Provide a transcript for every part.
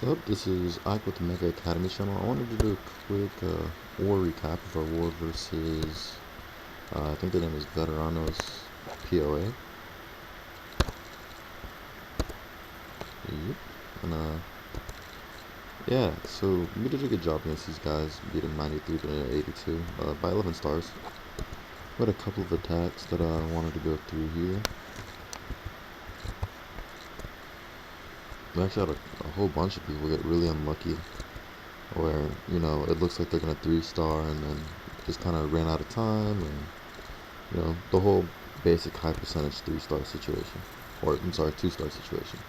What's up? This is Ike with the Mega Academy channel. I wanted to do a quick war recap of our war versus, I think the name is Veteranos POA. Yep. And yeah, so we did a good job against these guys, beat them 93 to 82 by 11 stars. We had a couple of attacks that I wanted to go through here. We actually had a whole bunch of people get really unlucky where, you know, it looks like they're going to 3-star and then just kind of ran out of time, and, you know, the whole basic high percentage 3-star situation. Or, I'm sorry, 2-star situation.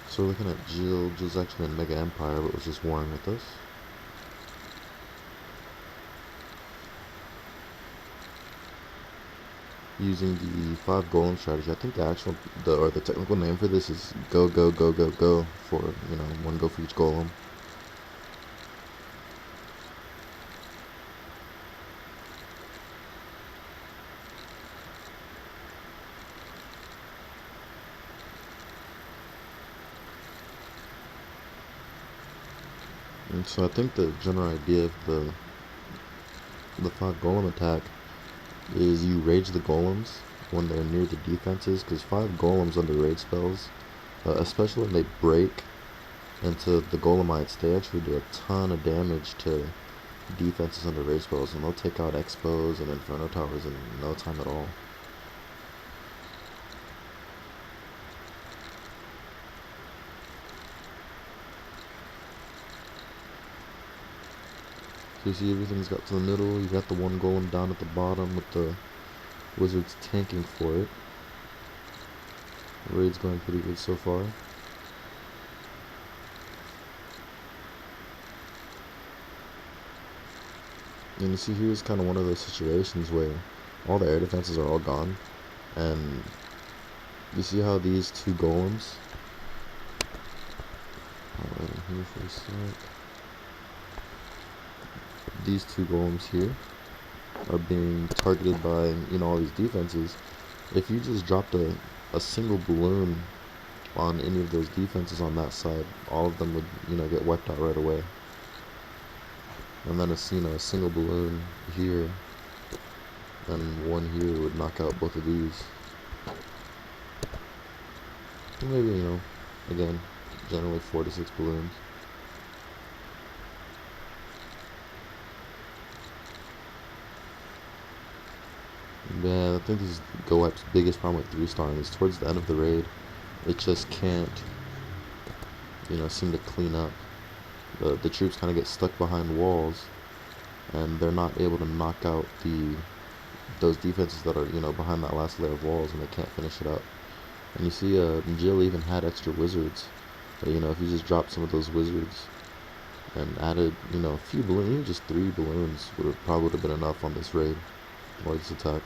So we're looking at Jill. Jill's actually in Mega Empire, but was just warring with us. Using the 5 golem strategy. I think the technical name for this is go, go, go, go, go, for, you know, 1 go for each golem. And so I think the general idea of the 5 golem attack is you rage the golems when they're near the defenses, because 5 golems under rage spells, especially when they break into the golemites, they actually do a ton of damage to defenses under rage spells, and they'll take out expos and inferno towers in no time at all. So you see everything's got to the middle. You got the 1 golem down at the bottom with the wizards tanking for it. The raid's going pretty good so far. And you see here's kind of one of those situations where all the air defenses are all gone, and you see how these 2 golems, here for a sec. These 2 golems here are being targeted by, you know, all these defenses. If you just dropped a single balloon on any of those defenses on that side, all of them would, you know, get wiped out right away. And then a single balloon here and 1 here would knock out both of these. Maybe, you know, again, generally 4 to 6 balloons. Yeah, I think this is Go Wipe's biggest problem with 3-starring is towards the end of the raid, it just can't, you know, seem to clean up. The troops kind of get stuck behind walls, and they're not able to knock out those defenses that are, you know, behind that last layer of walls, and they can't finish it up. And you see, Jill even had extra wizards. But, you know, if you just dropped some of those wizards and added, you know, a few balloons, even just 3 balloons probably would have been enough on this raid or this attack.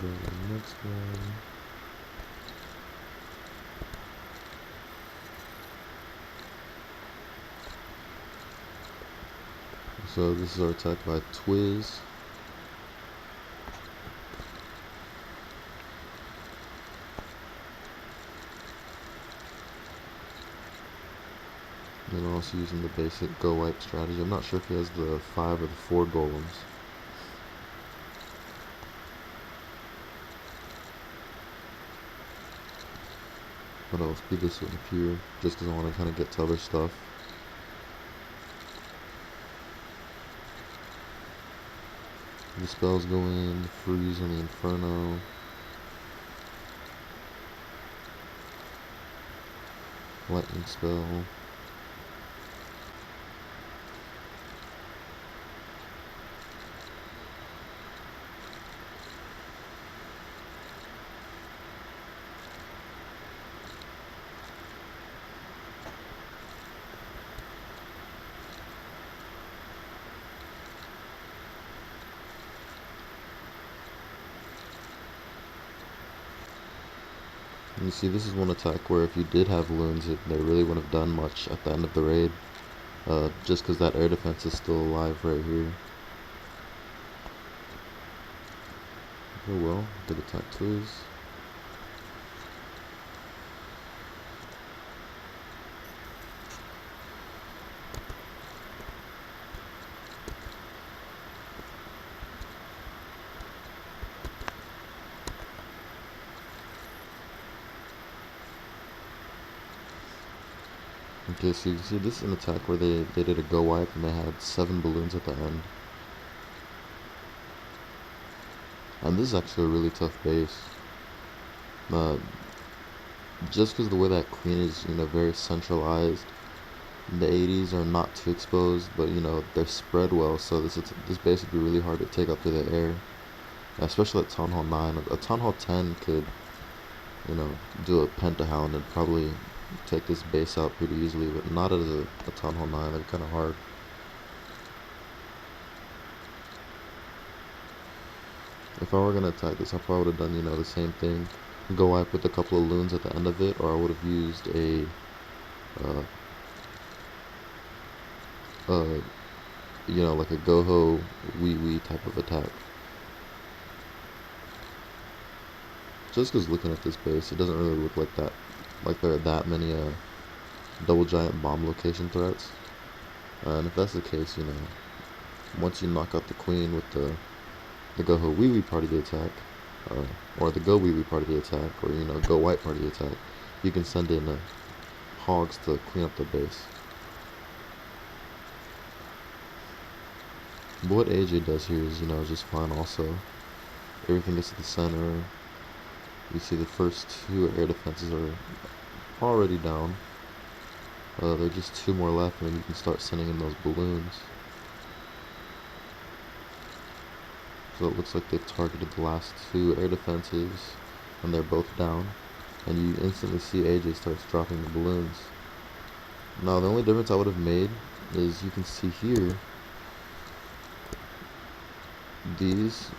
Go to the next one. So this is our attack by Twiz. And also using the basic Go Wipe strategy. I'm not sure if he has the 5 or the 4 golems. But I'll speed this one up here, just because I want to kind of get to other stuff. The spells go in, freeze on the Inferno. Lightning spell. You see, this is one attack where if you did have loons, they really wouldn't have done much at the end of the raid. Just because that air defense is still alive right here. Oh well, did attack Twiz. Okay, so you can see this is an attack where they did a go wipe and they had 7 balloons at the end. And this is actually a really tough base. Just because the way that queen is, very centralized. The 80s are not too exposed, but they're spread well, so this base would be really hard to take up to the air. Especially at Town Hall 9. A Town Hall 10 could, do a pentahound and probably take this base out pretty easily, but not as a Town Hall 9. They're kind of hard. If I were going to attack this, I probably would have done, the same thing. Go wipe with a couple of loons at the end of it, or I would have used a, like a go-ho, wee-wee type of attack. Just because looking at this base, it doesn't really look like that, like there are that many, double giant bomb location threats. And if that's the case, once you knock out the queen with the go ho wee wee part of the attack, or the go wee wee part of the attack, or go white part of the attack, you can send in hogs to clean up the base. But what AJ does here is just fine. Also, everything gets to the center. You see the first 2 air defenses are already down. There are just 2 more left, and then you can start sending in those balloons. So it looks like they've targeted the last 2 air defenses, and they're both down. And you instantly see AJ starts dropping the balloons. Now the only difference I would have made is you can see here, these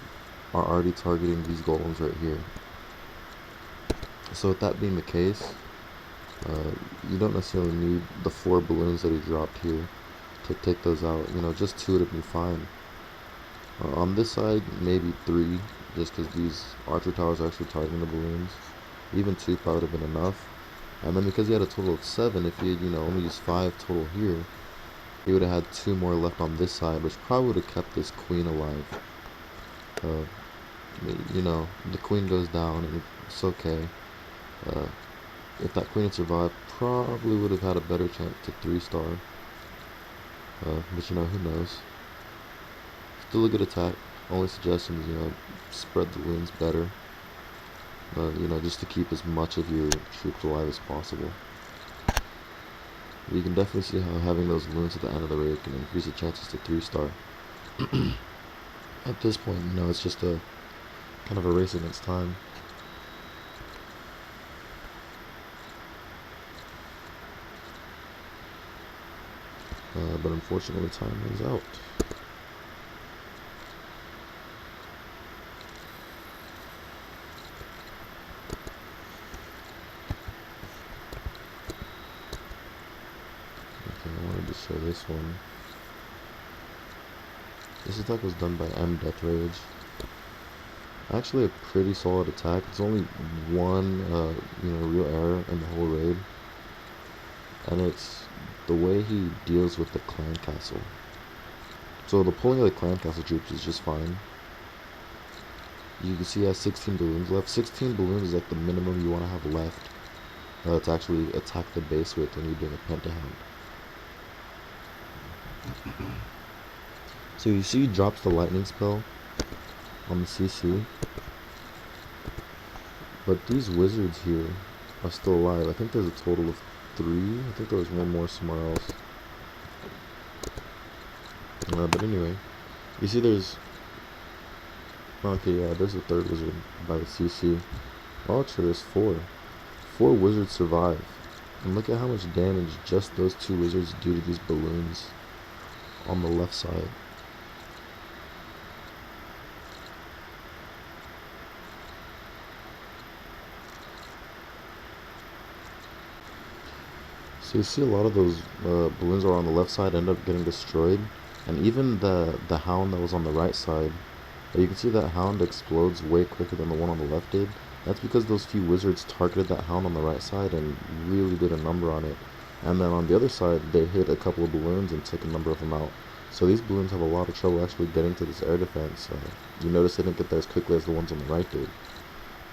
are already targeting these golems right here. So with that being the case, you don't necessarily need the 4 balloons that he dropped here to take those out. Just 2 would have been fine. On this side, maybe 3, just because these archer towers are actually targeting the balloons. Even 2 probably would have been enough. And then because he had a total of 7, if he had, only used 5 total here, he would have had 2 more left on this side, which probably would have kept this queen alive. The queen goes down, and it's okay. If that queen had survived, probably would have had a better chance to 3-star. But who knows. Still a good attack. Only suggestion is, spread the loons better. Just to keep as much of your troops alive as possible. You can definitely see how having those loons at the end of the raid can increase the chances to 3-star. At this point, it's just a kind of a race against time. But unfortunately, time runs out. Okay, I wanted to show this one. This attack was done by M Death Rage. Actually, a pretty solid attack. It's only one, real error in the whole raid, and it's the way he deals with the clan castle. So the pulling of the clan castle troops is just fine. You can see he has 16 balloons left. 16 balloons is like the minimum you want to have left to actually attack the base with when you're doing a pentahound. So you see he drops the lightning spell on the CC, but these wizards here are still alive. I think there's a total of 3. I think there was one more somewhere else. But anyway, you see there's... Okay, yeah, there's a 3rd wizard by the CC. Oh, actually there's 4. 4 wizards survive. And look at how much damage just those 2 wizards do to these balloons on the left side. So you see a lot of those balloons are on the left side end up getting destroyed, and even the hound that was on the right side, you can see that hound explodes way quicker than the one on the left did. That's because those few wizards targeted that hound on the right side and really did a number on it. And then on the other side, they hit a couple of balloons and took a number of them out. So these balloons have a lot of trouble actually getting to this air defense. You notice they didn't get there as quickly as the ones on the right did.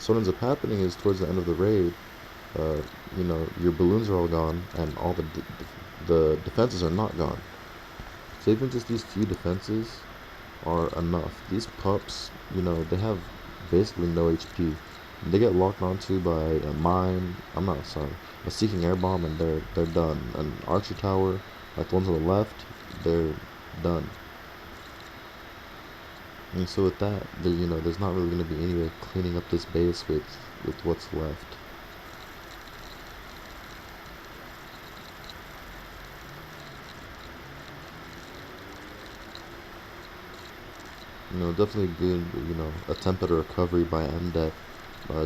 So what ends up happening is towards the end of the raid, uh, your balloons are all gone and all the defenses are not gone. So even just these few defenses are enough. These pups, they have basically no HP. They get locked onto by a mine. I'm not sorry, a seeking air bomb, and they're done. An archer tower, like the ones on the left, they're done. And so with that, there's not really going to be any way of cleaning up this base with what's left. Definitely good, attempt at a recovery by MDEC,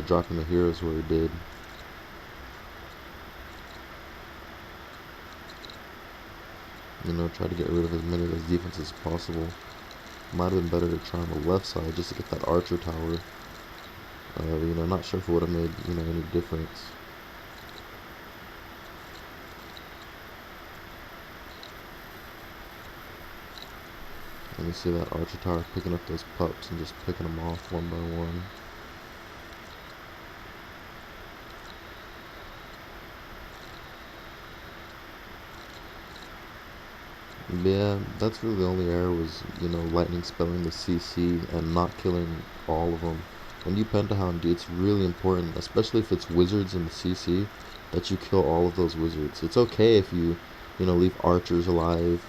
dropping the heroes where he did. Try to get rid of as many of those defenses as possible. Might have been better to try on the left side just to get that archer tower. Not sure if it would have made, any difference. And you see that archer tower picking up those pups and just picking them off one by one. Yeah, that's really the only error was, lightning spelling the CC and not killing all of them. When you pentahound, it's really important, especially if it's wizards in the CC, that you kill all of those wizards. It's okay if you, leave archers alive,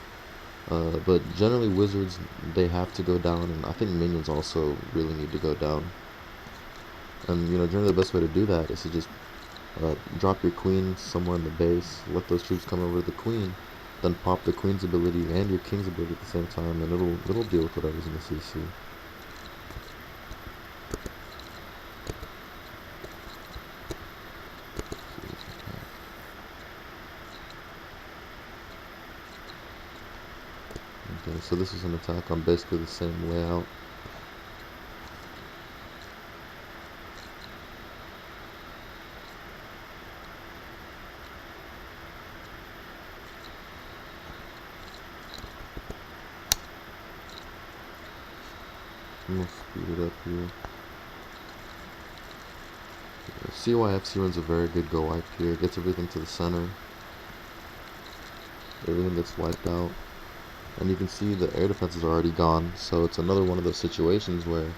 but generally wizards, they have to go down, and I think minions also really need to go down. And, generally the best way to do that is to just drop your queen somewhere in the base, let those troops come over to the queen, then pop the queen's ability and your king's ability at the same time, and it'll deal with whatever's in the CC. Okay, so this is an attack on basically the same layout. I'm gonna speed it up here. CYFC runs a very good go wipe here. Gets everything to the center. Everything gets wiped out. And you can see the air defense is already gone. So it's another one of those situations where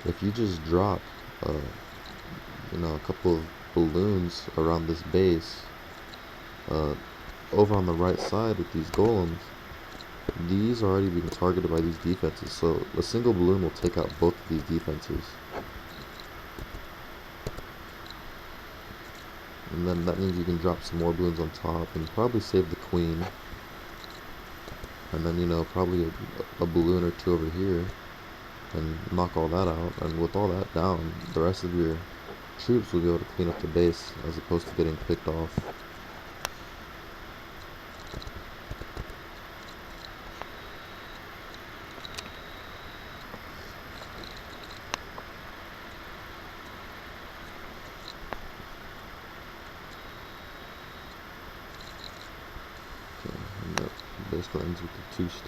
if you just drop, a couple of balloons around this base, over on the right side with these golems, these are already being targeted by these defenses. So a single balloon will take out both of these defenses. And then that means you can drop some more balloons on top and probably save the queen. And then, probably a balloon or two over here and knock all that out. And with all that down, the rest of your troops will be able to clean up the base as opposed to getting picked off. Okay, and that basically ends with the 2-star.